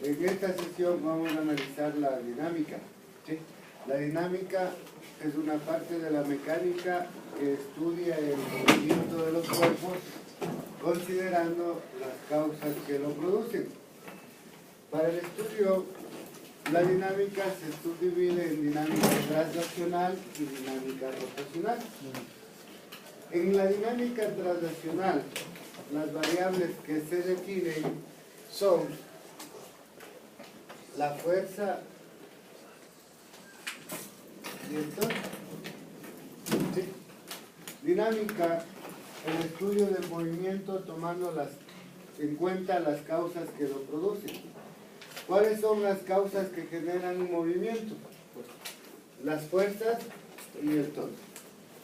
En esta sesión vamos a analizar la dinámica. ¿Sí? La dinámica es una parte de la mecánica que estudia el movimiento de los cuerpos considerando las causas que lo producen. Para el estudio, la dinámica se subdivide en dinámica translacional y dinámica rotacional. En la dinámica translacional, las variables que se definen son la fuerza y el torque. ¿Sí? Dinámica, el estudio del movimiento tomando en cuenta las causas que lo producen. ¿Cuáles son las causas que generan un movimiento? Las fuerzas y el torque.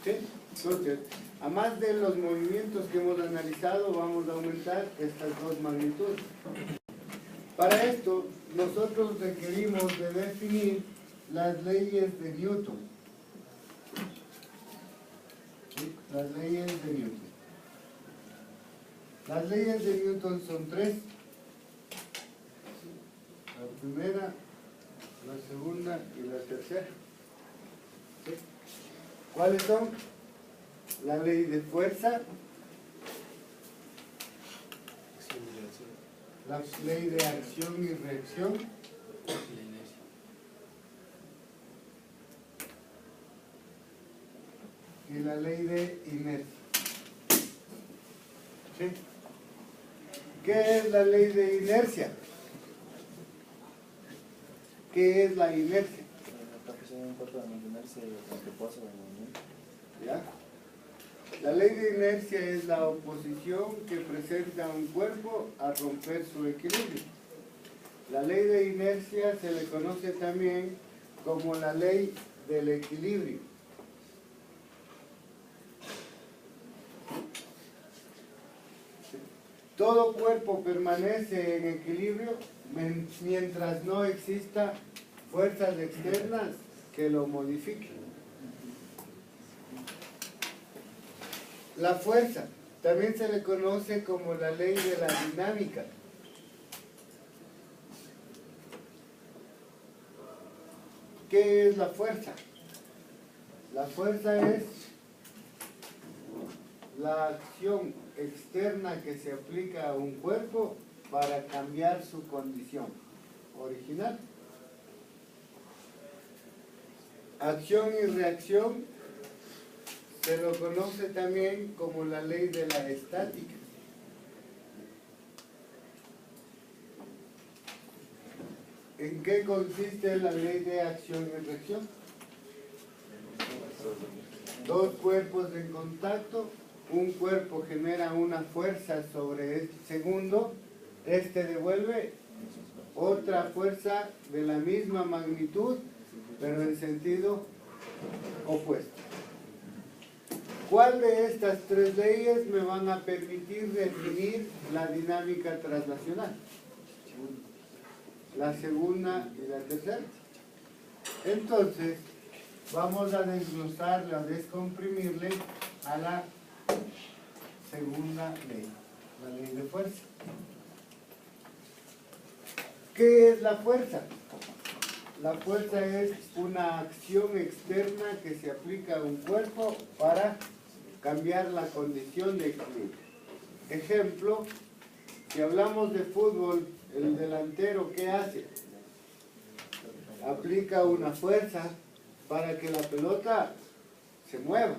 ¿Sí? Entonces, a más de los movimientos que hemos analizado, vamos a aumentar estas dos magnitudes. Para esto, nosotros requerimos de definir las leyes de Newton. ¿Sí? Las leyes de Newton. Las leyes de Newton son tres. La primera, la segunda y la tercera. ¿Sí? ¿Cuáles son? La ley de fuerza, la ley de acción y reacción, y la ley de inercia. ¿Sí? ¿Qué es la ley de inercia? ¿Qué es la inercia? ¿Ya? La ley de inercia es la oposición que presenta un cuerpo a romper su equilibrio. La ley de inercia se le conoce también como la ley del equilibrio. Todo cuerpo permanece en equilibrio mientras no exista fuerzas externas que lo modifiquen. La fuerza también se le conoce como la ley de la dinámica. ¿Qué es la fuerza? La fuerza es la acción externa que se aplica a un cuerpo para cambiar su condición original. Acción y reacción se lo conoce también como la ley de la estática. ¿En qué consiste la ley de acción y reacción? Dos cuerpos en contacto, un cuerpo genera una fuerza sobre el segundo, este devuelve otra fuerza de la misma magnitud, pero en sentido opuesto. ¿Cuál de estas tres leyes me van a permitir definir la dinámica translacional? La segunda y la tercera. Entonces, vamos a desglosarle, a descomprimirle a la segunda ley, la ley de fuerza. ¿Qué es la fuerza? La fuerza es una acción externa que se aplica a un cuerpo para cambiar la condición de equilibrio. Ejemplo, si hablamos de fútbol, el delantero, ¿qué hace? Aplica una fuerza para que la pelota se mueva.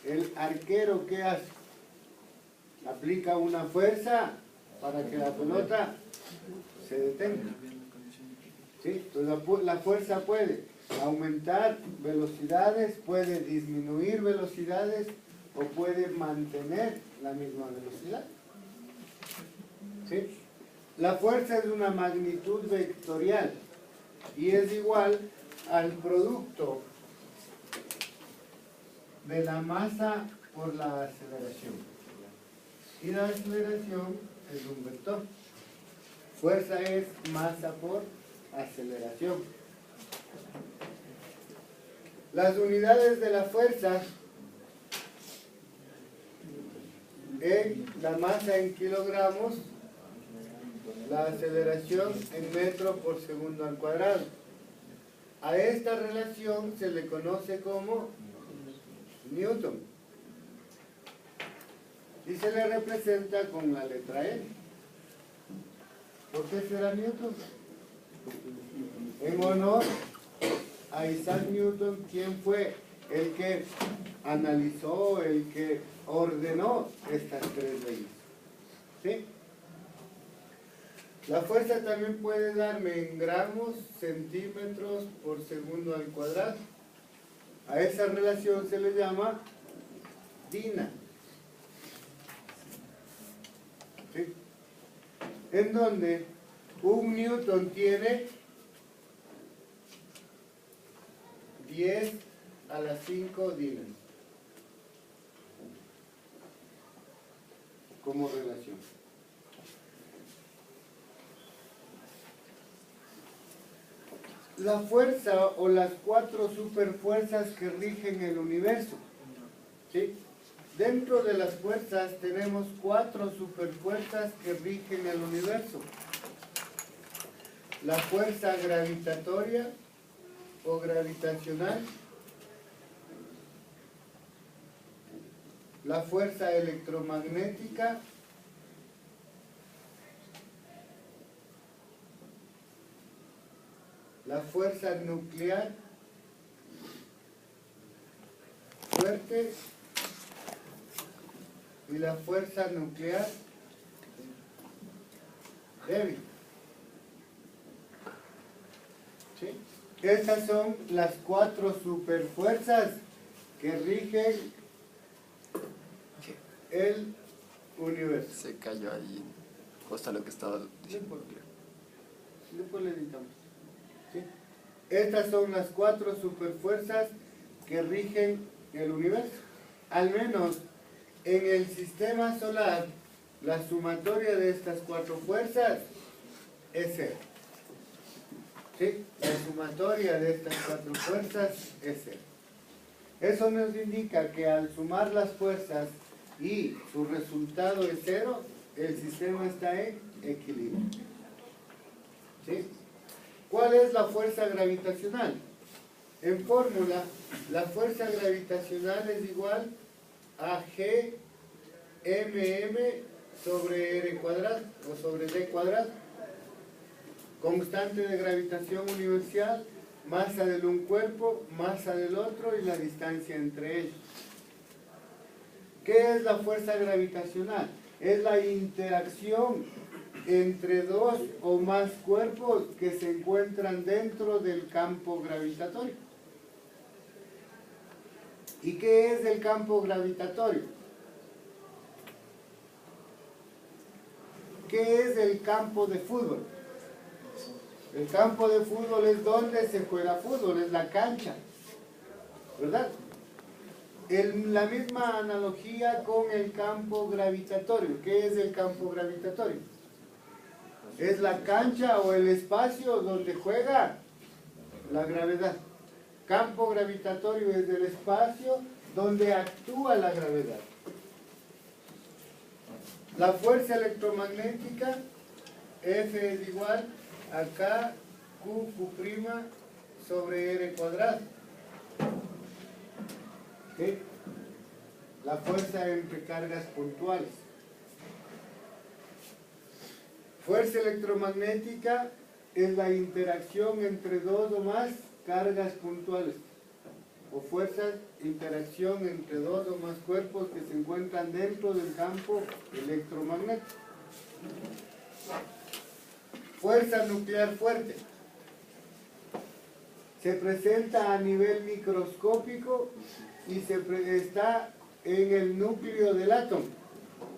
El arquero, ¿qué hace? Aplica una fuerza para que la pelota se detenga. ¿Sí? Entonces la fuerza puede aumentar velocidades, puede disminuir velocidades o puede mantener la misma velocidad. ¿Sí? La fuerza es una magnitud vectorial y es igual al producto de la masa por la aceleración. Y la aceleración es un vector. Fuerza es masa por aceleración. Las unidades de la fuerza en la masa en kilogramos la aceleración en metro por segundo al cuadrado. A esta relación se le conoce como Newton y se le representa con la letra N. ¿Por qué será Newton? En honor a Isaac Newton, quien fue el que analizó, el que ordenó estas tres leyes. ¿Sí? La fuerza también puede darme en gramos, centímetros por segundo al cuadrado. A esa relación se le llama DINA. ¿Sí? En donde un newton tiene 10 a la 5 dinas como relación. La fuerza o las 4 superfuerzas que rigen el universo. ¿Sí? Dentro de las fuerzas tenemos 4 superfuerzas que rigen el universo. La fuerza gravitatoria o gravitacional, la fuerza electromagnética, la fuerza nuclear fuerte y la fuerza nuclear débil. ¿Sí? Estas son las 4 superfuerzas que rigen el universo. Se cayó ahí, justo lo que estaba diciendo. Después le editamos. ¿Sí? Estas son las 4 superfuerzas que rigen el universo. Al menos en el sistema solar, la sumatoria de estas 4 fuerzas es 0. ¿Sí? La sumatoria de estas 4 fuerzas es 0. Eso nos indica que al sumar las fuerzas y su resultado es 0, el sistema está en equilibrio. ¿Sí? ¿Cuál es la fuerza gravitacional? En fórmula, la fuerza gravitacional es igual a G mm sobre r cuadrado o sobre d cuadrado. Constante de gravitación universal, masa de un cuerpo, masa del otro y la distancia entre ellos. ¿Qué es la fuerza gravitacional? Es la interacción entre 2 o más cuerpos que se encuentran dentro del campo gravitatorio. ¿Y qué es el campo gravitatorio? ¿Qué es el campo de fútbol? El campo de fútbol es donde se juega fútbol, es la cancha, ¿verdad? La misma analogía con el campo gravitatorio. ¿Qué es el campo gravitatorio? Es la cancha o el espacio donde juega la gravedad. Campo gravitatorio es el espacio donde actúa la gravedad. La fuerza electromagnética, F es igual a K, Q' sobre R cuadrado. ¿Sí? La fuerza entre cargas puntuales. Fuerza electromagnética es la interacción entre 2 o más cargas puntuales. O fuerzas, interacción entre 2 o más cuerpos que se encuentran dentro del campo electromagnético. Fuerza nuclear fuerte. Se presenta a nivel microscópico y está en el núcleo del átomo.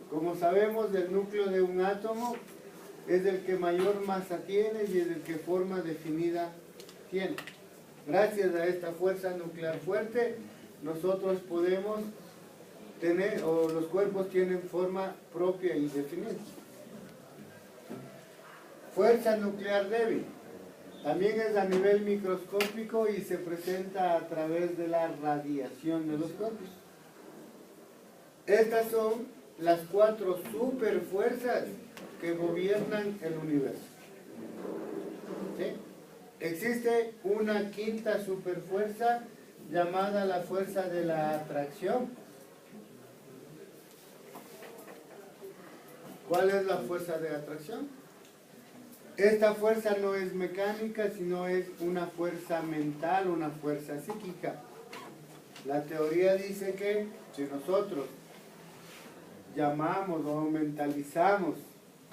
Como sabemos, el núcleo de un átomo es el que mayor masa tiene y es el que forma definida tiene. Gracias a esta fuerza nuclear fuerte, nosotros podemos tener, o los cuerpos tienen forma propia y definida. Fuerza nuclear débil. También es a nivel microscópico y se presenta a través de la radiación de los cuerpos. Estas son las 4 superfuerzas que gobiernan el universo. ¿Sí? Existe una quinta superfuerza llamada la fuerza de la atracción. ¿Cuál es la fuerza de atracción? Esta fuerza no es mecánica, sino es una fuerza mental, una fuerza psíquica. La teoría dice que si nosotros llamamos o mentalizamos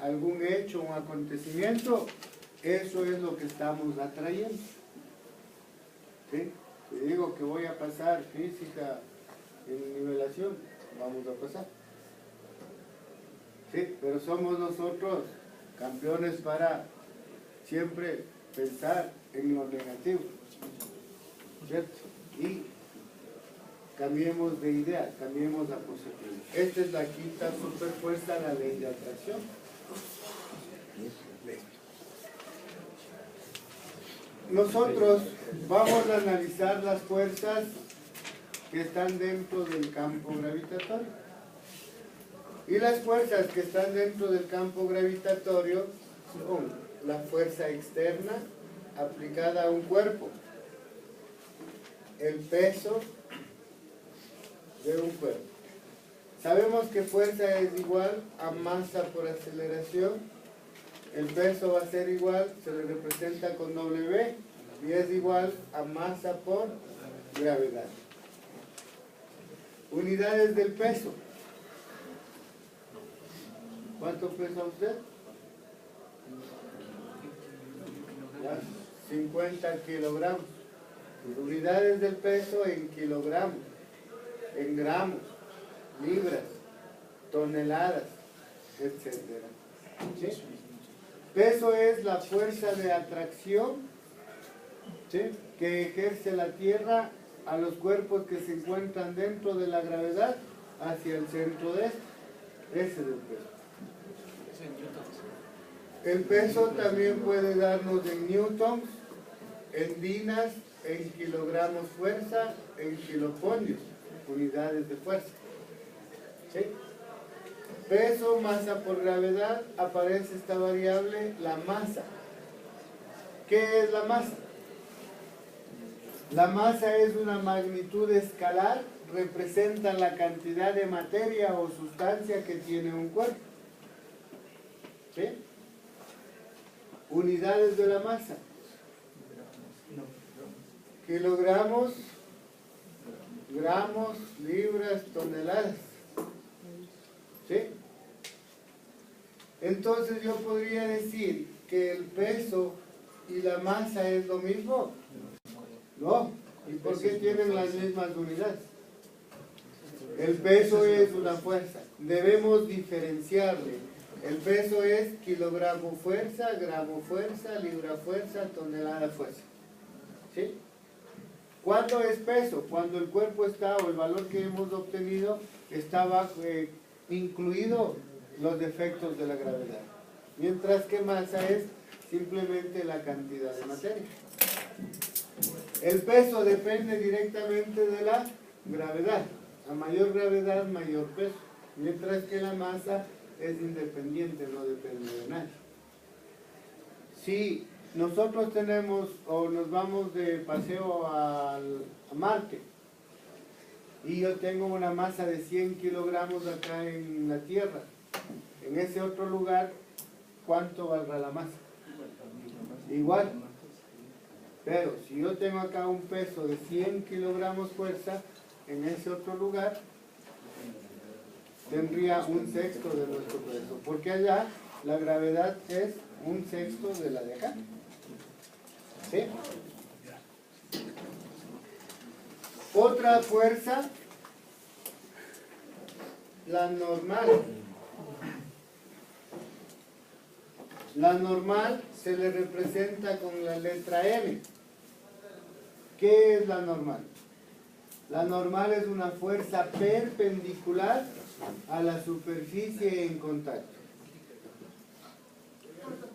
algún hecho, un acontecimiento, eso es lo que estamos atrayendo. ¿Sí? Si digo que voy a pasar física en nivelación, vamos a pasar. ¿Sí? Pero somos nosotros campeones para siempre pensar en lo negativo, ¿cierto? Y cambiemos de idea, cambiemos la posición. Esta es la quinta superfuerza, la ley de atracción. Nosotros vamos a analizar las fuerzas que están dentro del campo gravitatorio. Y las fuerzas que están dentro del campo gravitatorio son la fuerza externa aplicada a un cuerpo, el peso de un cuerpo. Sabemos que fuerza es igual a masa por aceleración. El peso va a ser igual, se le representa con W, y es igual a masa por gravedad. Unidades del peso. ¿Cuánto pesa usted? Ya, 50 kilogramos. Unidades del peso en kilogramos, en gramos, libras, toneladas, etc. ¿Sí? Peso es la fuerza de atracción, ¿sí?, que ejerce la Tierra a los cuerpos que se encuentran dentro de la gravedad hacia el centro de este. Ese es el peso. El peso también puede darnos en newtons, en dinas, en kilogramos fuerza, en kiloponios, unidades de fuerza. ¿Sí? Peso, masa por gravedad, aparece esta variable, la masa. ¿Qué es la masa? La masa es una magnitud escalar, representa la cantidad de materia o sustancia que tiene un cuerpo. ¿Sí? Unidades de la masa. Kilogramos, gramos, libras, toneladas. ¿Sí? Entonces yo podría decir que el peso y la masa es lo mismo. No. ¿Y por qué tienen las mismas unidades? El peso es una fuerza. Debemos diferenciarle. El peso es kilogramo fuerza, gramo fuerza, libra fuerza, tonelada fuerza. ¿Sí? ¿Cuándo es peso? Cuando el cuerpo está, o el valor que hemos obtenido, está bajo, incluido los defectos de la gravedad. Mientras que masa es simplemente la cantidad de materia. El peso depende directamente de la gravedad. A mayor gravedad, mayor peso. Mientras que la masa es independiente, no depende de nadie. Si nosotros tenemos o nos vamos de paseo a Marte y yo tengo una masa de 100 kilogramos acá en la Tierra, en ese otro lugar, ¿cuánto valdrá la masa? Igual. Pero si yo tengo acá un peso de 100 kilogramos fuerza, en ese otro lugar tendría un sexto de nuestro peso, porque allá la gravedad es un sexto de la de acá. ¿Sí? Otra fuerza, la normal. La normal se le representa con la letra M. ¿Qué es la normal? La normal es una fuerza perpendicular a la superficie en contacto.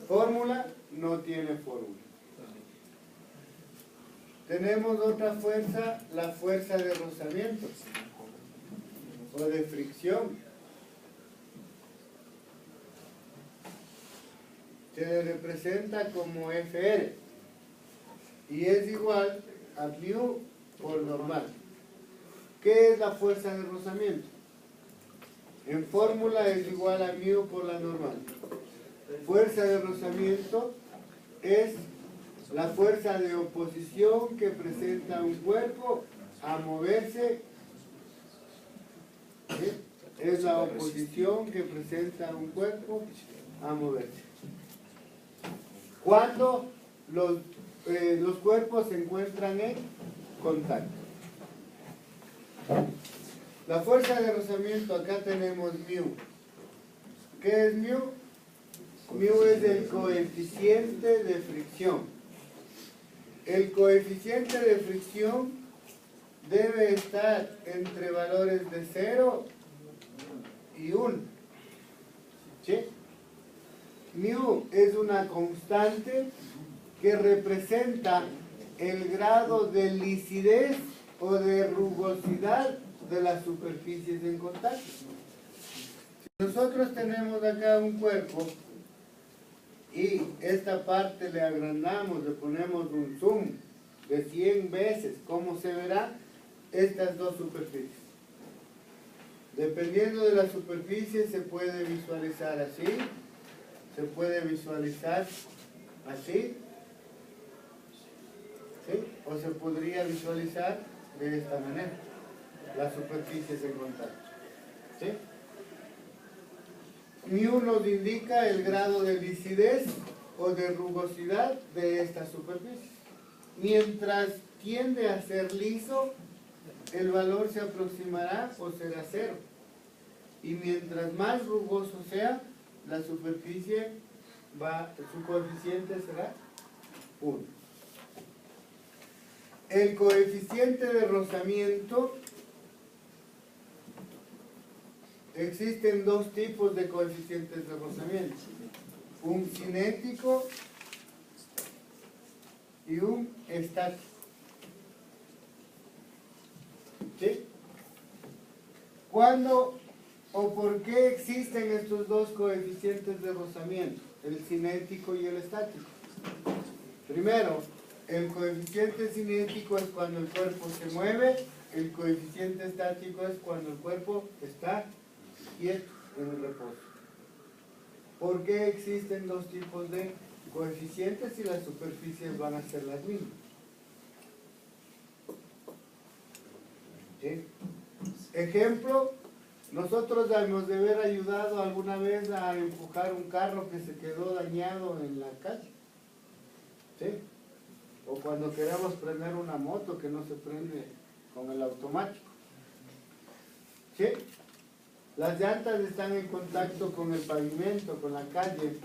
Fórmula, no tiene fórmula. Tenemos otra fuerza, la fuerza de rozamiento o de fricción. se le representa como FR y es igual a mu por normal. ¿Qué es la fuerza de rozamiento? En fórmula es igual a mu por la normal. Fuerza de rozamiento es la fuerza de oposición que presenta un cuerpo a moverse. ¿Sí? Es la oposición que presenta un cuerpo a moverse. Cuando los cuerpos se encuentran en contacto. La fuerza de rozamiento, acá tenemos mu. ¿Qué es mu? Mu es el coeficiente de fricción. El coeficiente de fricción debe estar entre valores de 0 y 1. ¿Sí? Mu es una constante que representa el grado de lisidez o de rugosidad de las superficies en contacto. Si nosotros tenemos acá un cuerpo y esta parte le agrandamos, le ponemos un zoom de 100 veces, ¿cómo se verá? Estas dos superficies. Dependiendo de la superficie se puede visualizar así, se puede visualizar así, ¿sí? O se podría visualizar de esta manera, las superficies en contacto. ¿Sí? Mu nos indica el grado de lisidez o de rugosidad de esta superficie. Mientras tiende a ser liso, el valor se aproximará o será 0. Y mientras más rugoso sea, la superficie su coeficiente será 1. El coeficiente de rozamiento, existen dos tipos de coeficientes de rozamiento, un cinético y un estático. ¿Sí? ¿Cuándo o por qué existen estos dos coeficientes de rozamiento, el cinético y el estático? Primero, el coeficiente cinético es cuando el cuerpo se mueve, el coeficiente estático es cuando el cuerpo está quieto en el reposo. ¿Por qué existen dos tipos de coeficientes si las superficies van a ser las mismas? ¿Sí? Ejemplo, nosotros hemos de haber ayudado alguna vez a empujar un carro que se quedó dañado en la calle. ¿Sí? O cuando queremos prender una moto que no se prende con el automático. ¿Sí? Las llantas están en contacto con el pavimento, con la calle,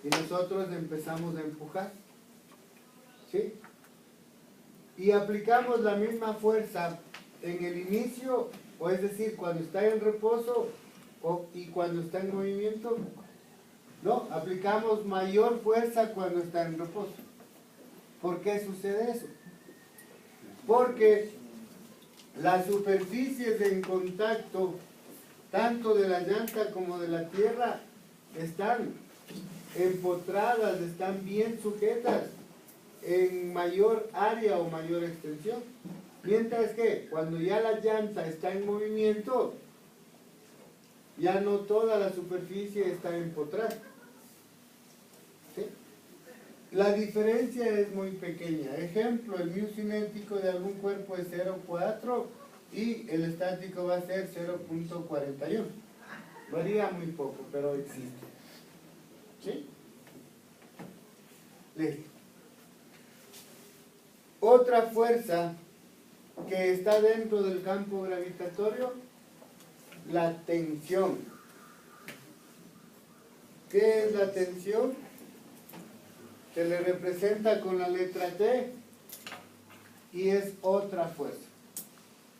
y nosotros empezamos a empujar. ¿Sí? Y aplicamos la misma fuerza en el inicio, o es decir, cuando está en reposo y cuando está en movimiento. No, aplicamos mayor fuerza cuando está en reposo. ¿Por qué sucede eso? Porque las superficies en contacto, tanto de la llanta como de la tierra, están empotradas, están bien sujetas en mayor área o mayor extensión. Mientras que cuando ya la llanta está en movimiento, ya no toda la superficie está empotrada. ¿Sí? La diferencia es muy pequeña. Ejemplo, el mu cinético de algún cuerpo es 0,4 y el estático va a ser 0,41. Varía muy poco, pero existe. ¿Sí? Listo. Otra fuerza que está dentro del campo gravitatorio, la tensión. ¿Qué es la tensión? Se le representa con la letra T y es otra fuerza.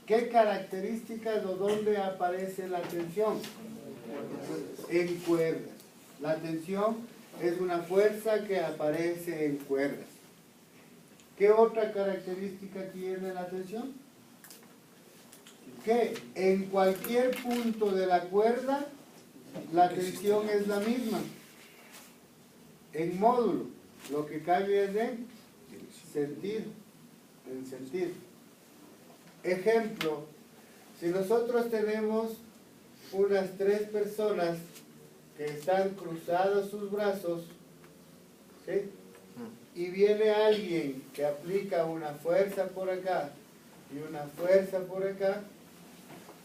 ¿Qué características o dónde aparece la tensión? En cuerdas. La tensión es una fuerza que aparece en cuerdas. ¿Qué otra característica tiene la tensión? Que en cualquier punto de la cuerda la tensión es la misma. En módulo, lo que cambia es en sentido. En sentido. Ejemplo, si nosotros tenemos unas 3 personas que están cruzados sus brazos, ¿sí? Y viene alguien que aplica una fuerza por acá y una fuerza por acá,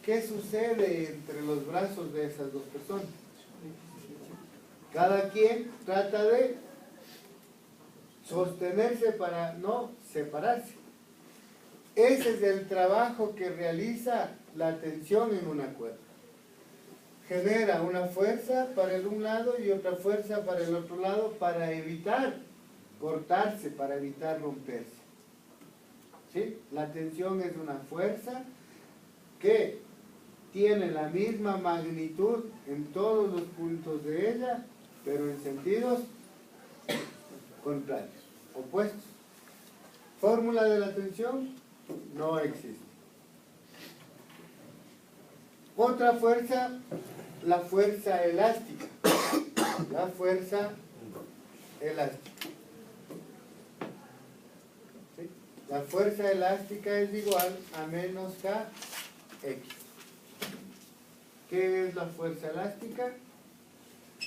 ¿qué sucede entre los brazos de esas 2 personas? Cada quien trata de sostenerse para no separarse. Ese es el trabajo que realiza la tensión en una cuerda. Genera una fuerza para el un lado y otra fuerza para el otro lado para evitar cortarse, para evitar romperse. ¿Sí? La tensión es una fuerza que tiene la misma magnitud en todos los puntos de ella, pero en sentidos contrarios, opuestos. Fórmula de la tensión no existe. Otra fuerza, la fuerza elástica. La fuerza elástica. ¿Sí? La fuerza elástica es igual a menos kx. ¿Qué es la fuerza elástica?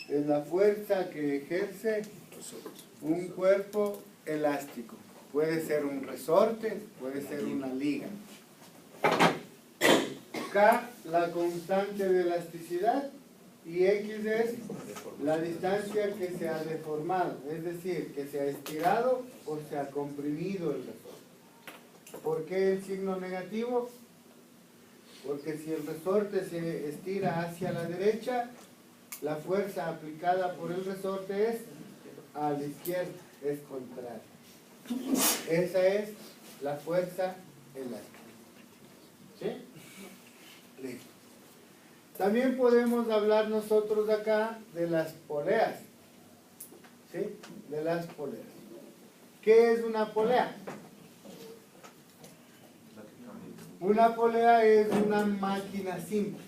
Es la fuerza que ejerce un cuerpo elástico. Puede ser un resorte, puede ser una liga. K, la constante de elasticidad, y X es la distancia que se ha deformado, es decir, que se ha estirado o se ha comprimido el resorte. ¿Por qué el signo negativo? Porque si el resorte se estira hacia la derecha, la fuerza aplicada por el resorte es a la izquierda, es contraria. Esa es la fuerza elástica. ¿Sí? Listo. También podemos hablar nosotros acá de las poleas. ¿Sí? De las poleas. ¿Qué es una polea? Una polea es una máquina simple.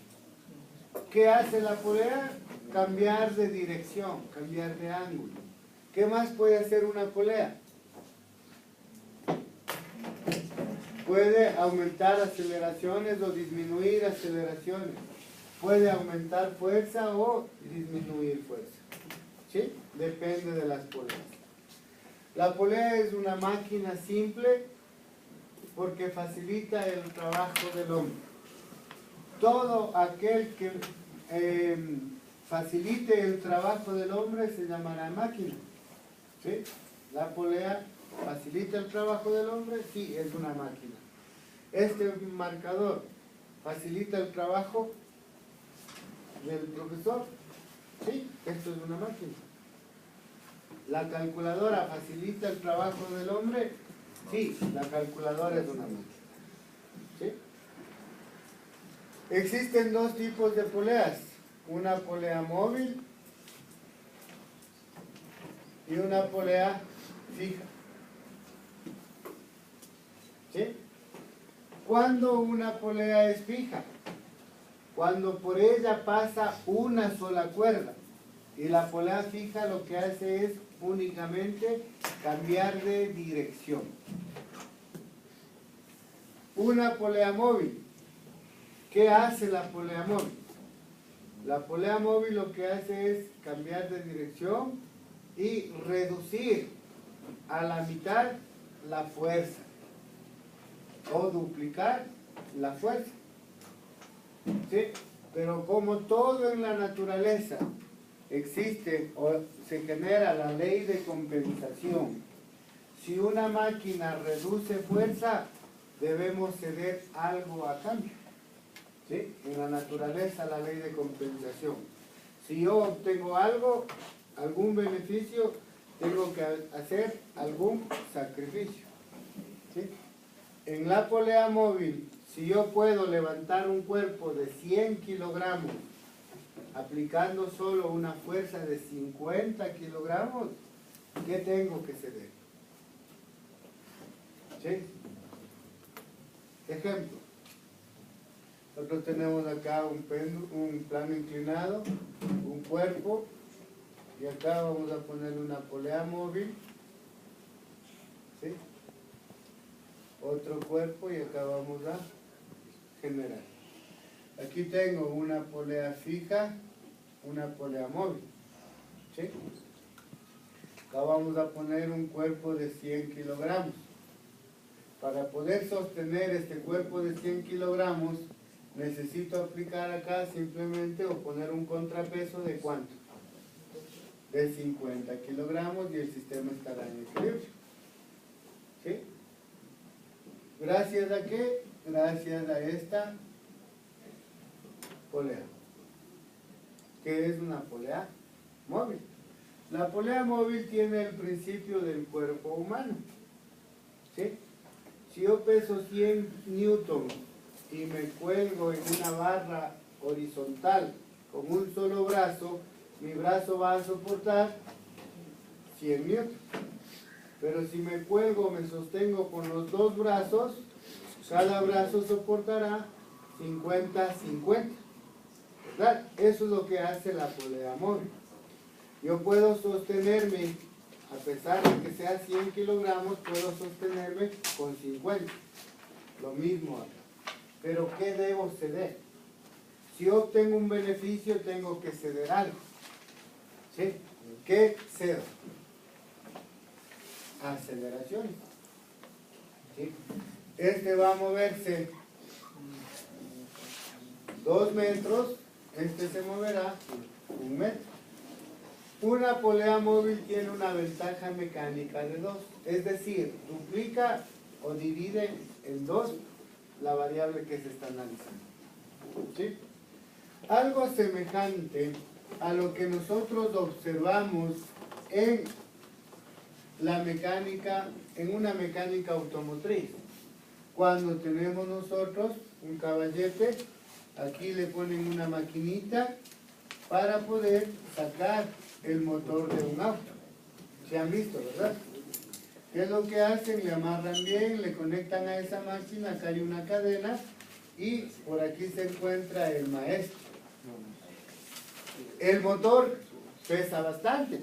¿Qué hace la polea? Cambiar de dirección, cambiar de ángulo. ¿Qué más puede hacer una polea? Puede aumentar aceleraciones o disminuir aceleraciones. Puede aumentar fuerza o disminuir fuerza. ¿Sí? Depende de las poleas. La polea es una máquina simple porque facilita el trabajo del hombre. Todo aquel que facilite el trabajo del hombre se llamará máquina. ¿Sí? La polea facilita el trabajo del hombre, sí, es una máquina. Este marcador facilita el trabajo del profesor, sí, esto es una máquina. La calculadora facilita el trabajo del hombre, sí, la calculadora es una máquina. ¿Sí? Existen 2 tipos de poleas, una polea móvil y una polea fija. ¿Sí? ¿Cuándo una polea es fija? Cuando por ella pasa una sola cuerda. Y la polea fija lo que hace es únicamente cambiar de dirección. Una polea móvil. ¿Qué hace la polea móvil? La polea móvil lo que hace es cambiar de dirección y reducir a la mitad la fuerza o duplicar la fuerza. ¿Sí? Pero como todo en la naturaleza existe o se genera la ley de compensación, si una máquina reduce fuerza, debemos ceder algo a cambio. ¿Sí? En la naturaleza la ley de compensación. Si yo obtengo algo, algún beneficio, tengo que hacer algún sacrificio. ¿Sí? En la polea móvil, si yo puedo levantar un cuerpo de 100 kilogramos aplicando solo una fuerza de 50 kilogramos, ¿qué tengo que ceder? ¿Sí? Ejemplo. Nosotros tenemos acá un plano inclinado, un cuerpo Y acá vamos a poner una polea móvil, ¿sí? Otro cuerpo y acá vamos a generar. Aquí tengo una polea fija, una polea móvil, ¿sí? Acá vamos a poner un cuerpo de 100 kilogramos. Para poder sostener este cuerpo de 100 kilogramos, necesito aplicar acá simplemente o poner un contrapeso de ¿cuánto? De 50 kilogramos y el sistema estará en equilibrio. ¿Sí? ¿Gracias a qué? Gracias a esta polea. ¿Qué es una polea móvil? La polea móvil tiene el principio del cuerpo humano. ¿Sí? Si yo peso 100 newtons y me cuelgo en una barra horizontal con un solo brazo, mi brazo va a soportar 100 newtons. Pero si me cuelgo, me sostengo con los dos brazos, cada brazo soportará 50-50. ¿Verdad? Eso es lo que hace la polea móvil. Yo puedo sostenerme, a pesar de que sea 100 kilogramos, puedo sostenerme con 50. Lo mismo acá. Pero ¿qué debo ceder? Si obtengo un beneficio, tengo que ceder algo. ¿Sí? ¿Qué cedo? Aceleraciones. ¿Sí? Este va a moverse 2 metros, este se moverá 1 metro. Una polea móvil tiene una ventaja mecánica de 2, es decir, duplica o divide en 2 la variable que se está analizando. ¿Sí? Algo semejante a lo que nosotros observamos en la mecánica, en una mecánica automotriz. Cuando tenemos nosotros un caballete, aquí le ponen una maquinita para poder sacar el motor de un auto. Se han visto, ¿verdad? ¿Qué es lo que hacen? Le amarran bien, le conectan a esa máquina, acá hay una cadena y por aquí se encuentra el maestro. El motor pesa bastante.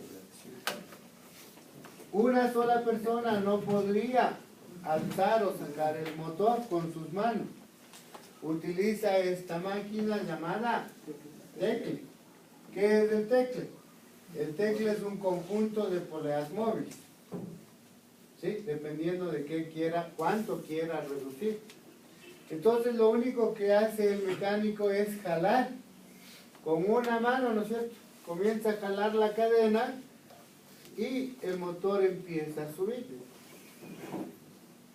Una sola persona no podría alzar o sacar el motor con sus manos. Utiliza esta máquina llamada tecle. ¿Qué es el tecle? El tecle es un conjunto de poleas móviles. ¿Sí? Dependiendo de qué quiera, cuánto quiera reducir. Entonces lo único que hace el mecánico es jalar con una mano, ¿no es cierto? Comienza a jalar la cadena y el motor empieza a subir.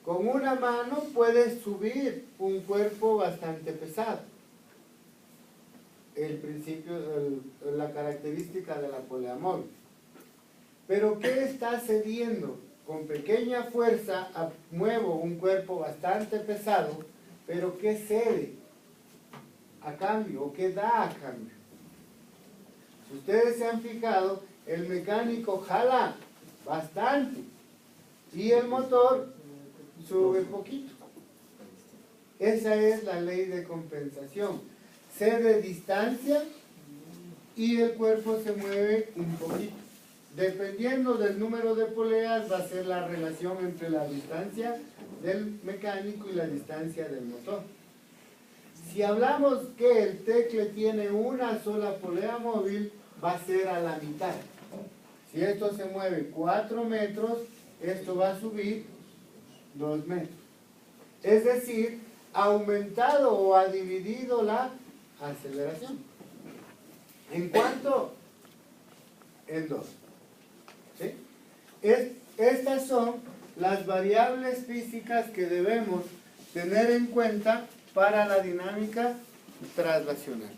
Con una mano puedes subir un cuerpo bastante pesado. El principio, la característica de la polea móvil. Pero ¿qué está cediendo? Con pequeña fuerza muevo un cuerpo bastante pesado, pero ¿qué cede a cambio o qué da a cambio? Si ustedes se han fijado, el mecánico jala bastante y el motor sube poquito. Esa es la ley de compensación. Cede distancia y el cuerpo se mueve un poquito. Dependiendo del número de poleas va a ser la relación entre la distancia del mecánico y la distancia del motor. Si hablamos que el tecle tiene una sola polea móvil, va a ser a la mitad. Si esto se mueve 4 metros, esto va a subir 2 metros. Es decir, ha aumentado o ha dividido la aceleración. ¿En cuánto? En 2. ¿Sí? Estas son las variables físicas que debemos tener en cuenta para la dinámica traslacional.